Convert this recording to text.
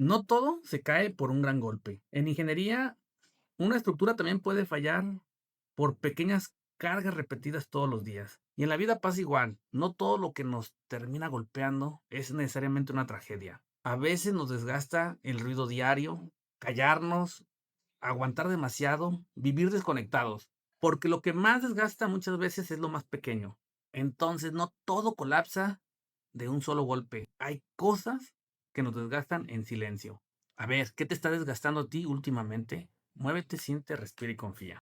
No todo se cae por un gran golpe. En ingeniería, una estructura también puede fallar por pequeñas cargas repetidas todos los días. Y en la vida pasa igual. No todo lo que nos termina golpeando es necesariamente una tragedia. A veces nos desgasta el ruido diario, callarnos, aguantar demasiado, vivir desconectados. Porque lo que más desgasta muchas veces es lo más pequeño. Entonces, no todo colapsa de un solo golpe. Hay cosas que nos desgastan en silencio. A ver, ¿qué te está desgastando a ti últimamente? Muévete, siente, respira y confía.